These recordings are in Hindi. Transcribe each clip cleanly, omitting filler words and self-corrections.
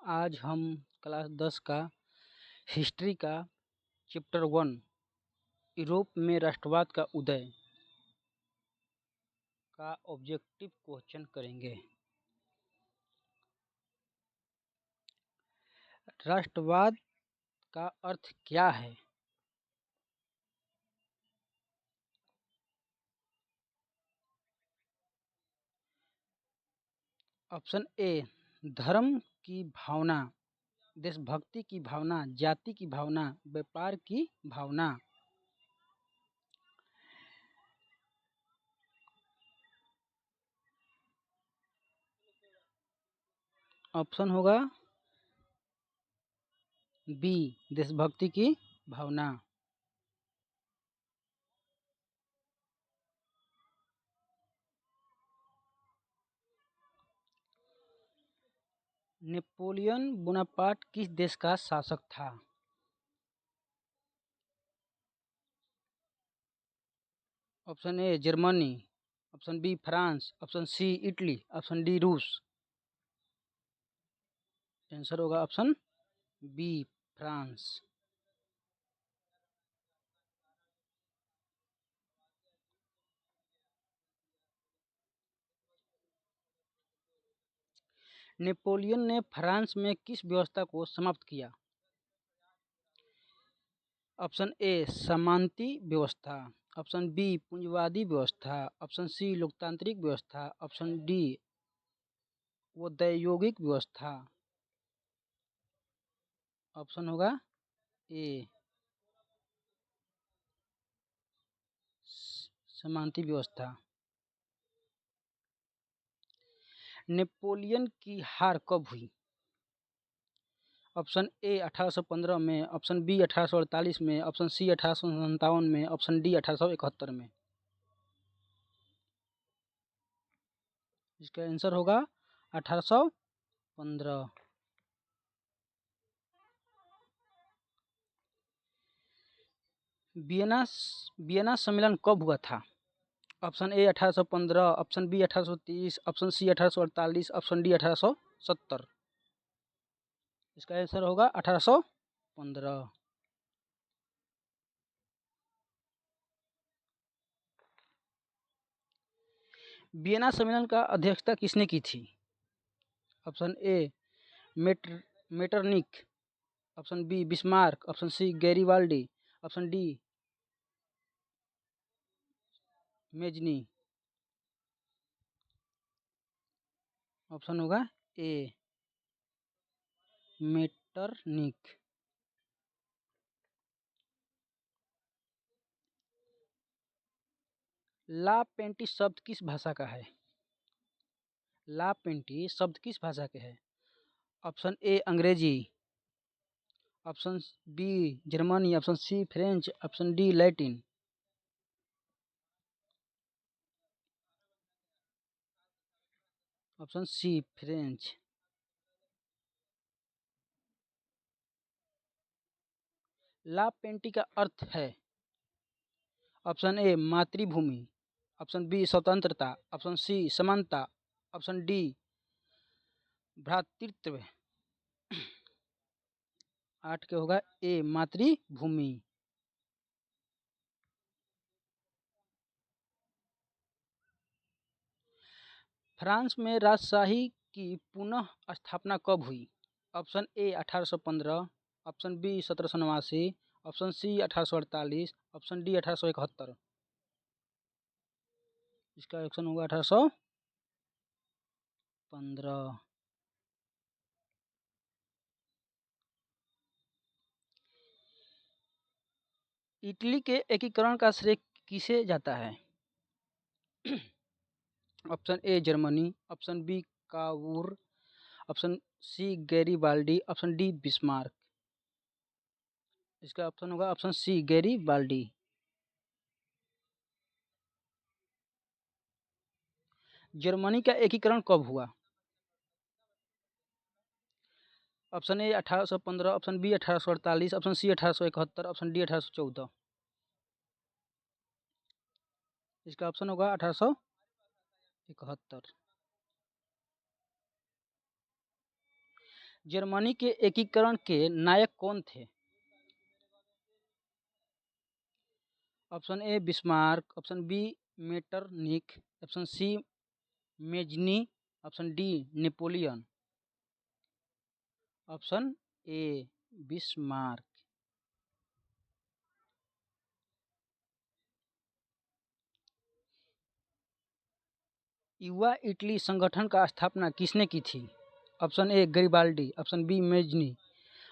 आज हम क्लास 10 का हिस्ट्री का चैप्टर 1 यूरोप में राष्ट्रवाद का उदय का ऑब्जेक्टिव क्वेश्चन करेंगे। राष्ट्रवाद का अर्थ क्या है? ऑप्शन ए, धर्म की भावना, देशभक्ति की भावना, जाति की भावना, व्यापार की भावना। ऑप्शन होगा बी, देशभक्ति की भावना। नेपोलियन बोनापार्ट किस देश का शासक था? Option A, Germany, option B, France, option C, Italy, option D, रूस। आंसर होगा ऑप्शन बी, फ्रांस। नेपोलियन ने फ्रांस में किस व्यवस्था को समाप्त किया? ऑप्शन ए, सामंती व्यवस्था, ऑप्शन बी, पूंजीवादी व्यवस्था, ऑप्शन सी, लोकतांत्रिक व्यवस्था, ऑप्शन डी, औद्योगिक व्यवस्था। ऑप्शन होगा ए, सामंती व्यवस्था। नेपोलियन की हार कब हुई? ऑप्शन ए 1815 में, ऑप्शन बी 1848 में, ऑप्शन सी 1857 में, ऑप्शन डी 1871 में। इसका आंसर होगा 1815। वियना वियना सम्मेलन कब हुआ था? Option A 1815, option B 1830, option C 1848, option D 1870। इसका आंसर होगा 1815। वियना सम्मेलन का अध्यक्षता किसने की थी? Option A, Metternich, option B, Bismarck, option C, Garibaldi, option D, Mazzini. Option होगा ए, मेटरनिक। ला पेंटी शब्द किस भाषा का है? ला पेंटी शब्द किस भाषा के है? Option A, Angrezi, option B, Germany, option C, French, option D, Latin. Option C, French. ला पेंटी का अर्थ है ऑप्शन ए, मातृभूमि, ऑप्शन बी, स्वतंत्रता, ऑप्शन सी, समानता, ऑप्शन डी, भ्रातृत्व। 8 के होगा ए, मातृभूमि। फ्रांस में राजशाही की पुनः स्थापना कब हुई? Option A 1815, option B 1789, option C 1848, option D 1871। इसका ऑप्शन होगा 1815। इटली के एकीकरण का श्रेय किसे जाता है? Option A, Germany, option B, Cavour, option C, Garibaldi, option D, Bismarck. इसका ऑप्शन होगा ऑप्शन सी, गैरीबाल्डी। जर्मनी का एकीकरण कब हुआ? Option A 1815, option B 1848, option C 1871, option D 1814। इसका ऑप्शन होगा 1871। जर्मनी के एकीकरण के नायक कौन थे? Option A Bismarck, option B Metternich, option C Mazzini, option D Napoleon. Option A Bismarck. युवा इटली संगठन का स्थापना किसने की थी? Option A Garibaldi, option B Mazzini,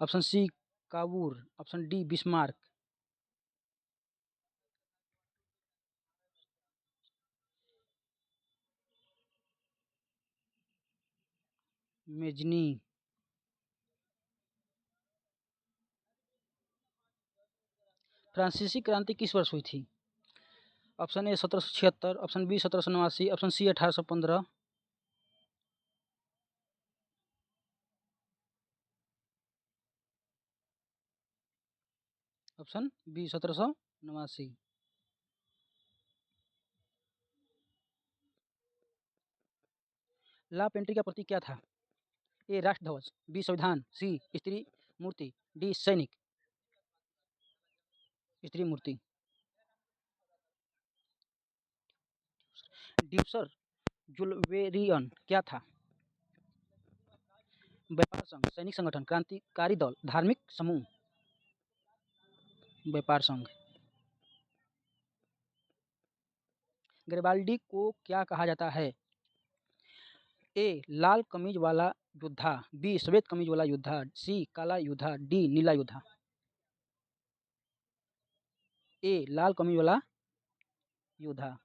option C Cavour, option D Bismarck. Mazzini. फ्रांसीसी क्रांति किस वर्ष हुई थी? Option A 1776, option B 1789, option C 1815। Option B 1789। ला पेंट्री का प्रतीक क्या था? ए राष्ट्रध्वज, बी संविधान, सी स्त्री मूर्ति, डी सैनिक। स्त्री मूर्ति। ड्यूसर जुल्वेरियन क्या था? व्यापार संघ, सैनिक संगठन, क्रांतिकारी दल, धार्मिक समूह। व्यापार संघ। गरिबाल्डी को क्या कहा जाता है? ए लाल कमीज वाला योद्धा, बी सफेद कमीज वाला योद्धा, सी काला योद्धा, डी नीला योद्धा। ए लाल कमीज वाला योद्धा।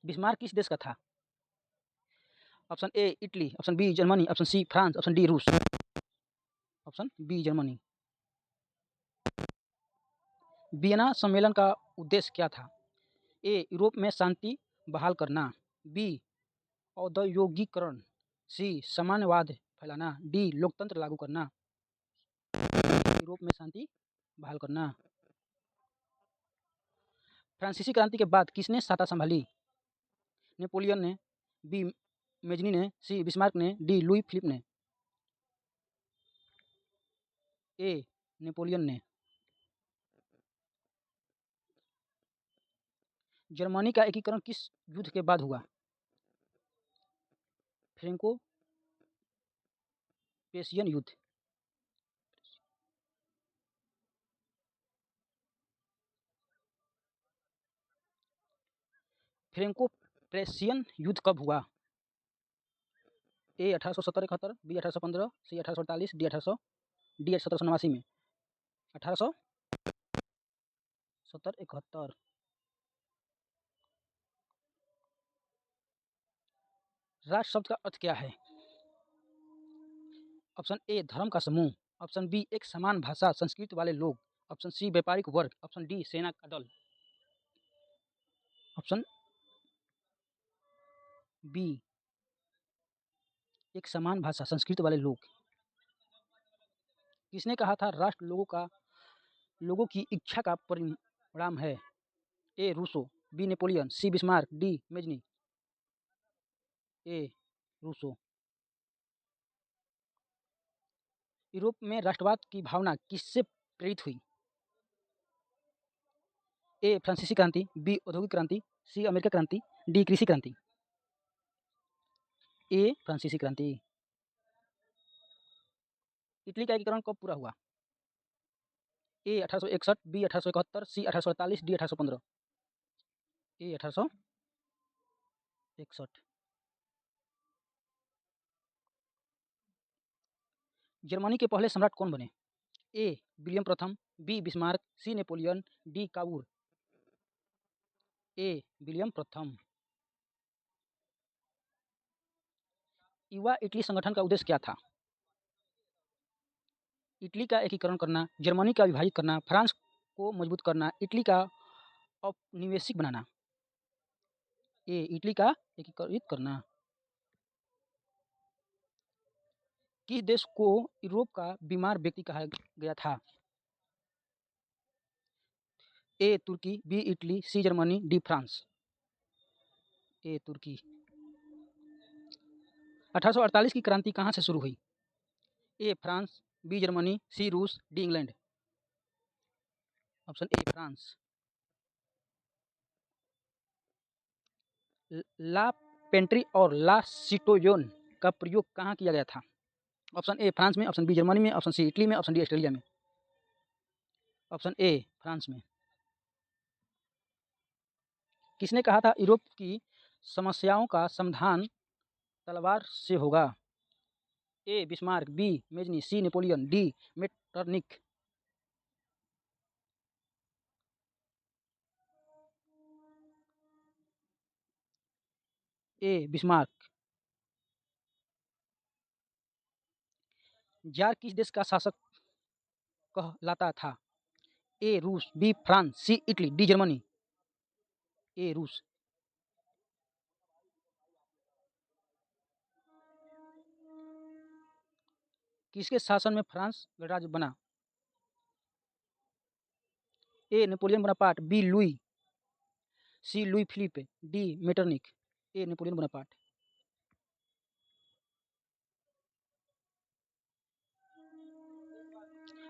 बिस्मार्क किस देश का था? Option A Italy, option B Germany, option C France, option D रूस। Option B Germany. वियना सम्मेलन का उद्देश्य क्या था? ए यूरोप में शांति बहाल करना, बी औद्योगिकरण, सी साम्यवाद फैलाना, डी लोकतंत्र लागू करना। यूरोप में शांति बहाल करना। फ्रांसीसी क्रांति के बाद किसने सत्ता संभाली? नेपोलियन ने, बी मेजनी ने, सी बिस्मार्क ने, डी लुई फिलिप ने। ए नेपोलियन ने। जर्मनी का एकीकरण किस युद्ध के बाद हुआ? फ्रेंको पेशियन युद्ध। फ्रेंको प्रेशियन युद्ध कब हुआ? ए 1870-71, बी 1815, सी 1848, डी 1789 में। 1870-71। राष्ट्र शब्द का अर्थ क्या है? ऑप्शन ए धर्म का समूह, ऑप्शन बी एक समान भाषा संस्कृति वाले लोग, ऑप्शन सी व्यापारिक वर्ग, ऑप्शन डी सेना का दल। ऑप्शन बी एक समान भाषा संस्कृति वाले लोग। किसने कहा था राष्ट्र लोगों की इच्छा का परिणाम है? ए रूसो, बी नेपोलियन, सी बिस्मार्क, डी मेजनी। ए रूसो। यूरोप में राष्ट्रवाद की भावना किससे प्रेरित हुई? ए फ्रांसीसी क्रांति, बी औद्योगिक क्रांति, सी अमेरिका क्रांति, डी कृषि क्रांति। ए फ्रांसीसी क्रांति। इटली का एकीकरण कब पूरा हुआ? A 1861, B 1871, C 1848, D 1815। A 1861। Germany के पहले सम्राट कौन बने? ए विलियम प्रथम, B Bismarck, C Napoleon, D Cavour. A William प्रथम। युवा इटली संगठन का उद्देश्य क्या था? इटली का एकीकरण करना, जर्मनी का विभाजित करना, फ्रांस को मजबूत करना, इटली का औपनिवेशिक बनाना। ए इटली का एकीकृत करना। किस देश को यूरोप का बीमार व्यक्ति कहा गया था? ए तुर्की, B Italy, C Germany, D France. A तुर्की। 1848 की क्रांति कहाँ से शुरू हुई? A France, B Germany, C रूस, D England. Option A France. ला पेंट्री और ला सिटोयोन का प्रयोग कहाँ किया गया था? ऑप्शन ए फ्रांस में, ऑप्शन बी जर्मनी में, ऑप्शन सी इटली में, ऑप्शन डी ऑस्ट्रेलिया में। ऑप्शन ए फ्रांस में। किसने कहा था यूरोप की समस्याओं का समाधान तलवार से होगा? A Bismarck, B Mazzini, C Napoleon, D Metternich. A Bismarck. जार किस देश का शासक कहलाता था? ए रूस, B France, C Italy, D Germany. A रूस। किसके शासन में फ्रांस गणराज्य बना? A Napoleon Bonaparte, B Louis, C Louis Philippe, D Metternich. A Napoleon Bonaparte.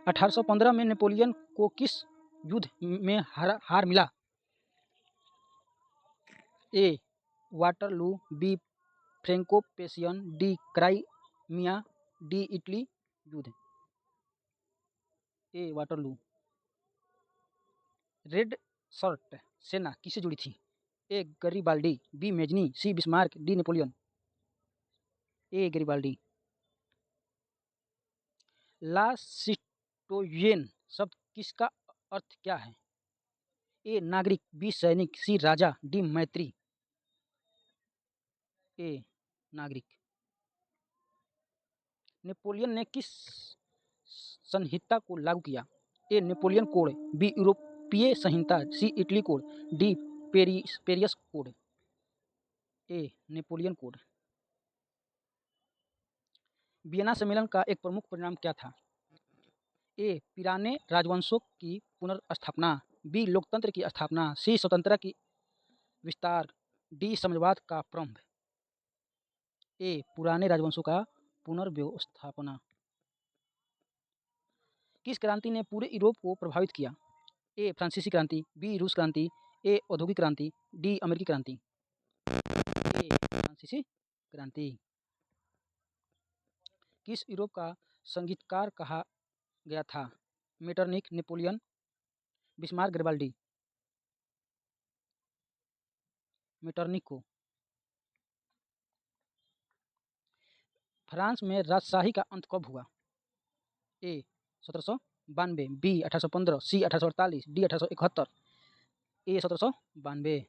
1815 में नेपोलियन को किस युद्ध में हार मिला? A Waterloo, B Franco Prussian, D Crimea, D Italy युद्ध। ए वाटरलू। रेड शर्ट सेना किससे जुड़ी थी? ए गरीबाल्डी, बी मेजनी, सी बिस्मार्क, डी नेपोलियन। ए गरीबाल्डी। ला सिटोयेन शब्द किसका अर्थ क्या है? ए नागरिक, बी सैनिक, सी राजा, डी मैत्री। ए नागरिक। नेपोलियन ने किस संहिता को लागू किया? ए नेपोलियन कोड, बी यूरोपीय संहिता, सी इटली कोड, डी पेरियस कोड। ए नेपोलियन कोड। वियना सम्मेलन का एक प्रमुख परिणाम क्या था? ए पुराने राजवंशों की पुनर्स्थापना, बी लोकतंत्र की स्थापना, सी स्वतंत्रता की विस्तार, डी साम्राज्यवाद का प्रारंभ। ए पुराने राजवंशों का पुनर्व्यवस्थापना। किस क्रांति ने पूरे यूरोप को प्रभावित किया? ए फ्रांसीसी क्रांति, बी रूस क्रांति, ए औद्योगिक क्रांति, डी अमेरिकी क्रांति। ए फ्रांसीसी क्रांति। किस यूरोप का संगीतकार कहा गया था? Metternich, Napoleon, Bismarck, Garibaldi. Metternich को। फ्रांस में राजशाही का अंत कब हुआ? ए 1792, बी 1815, सी 1848, डी 1871। ए 1792।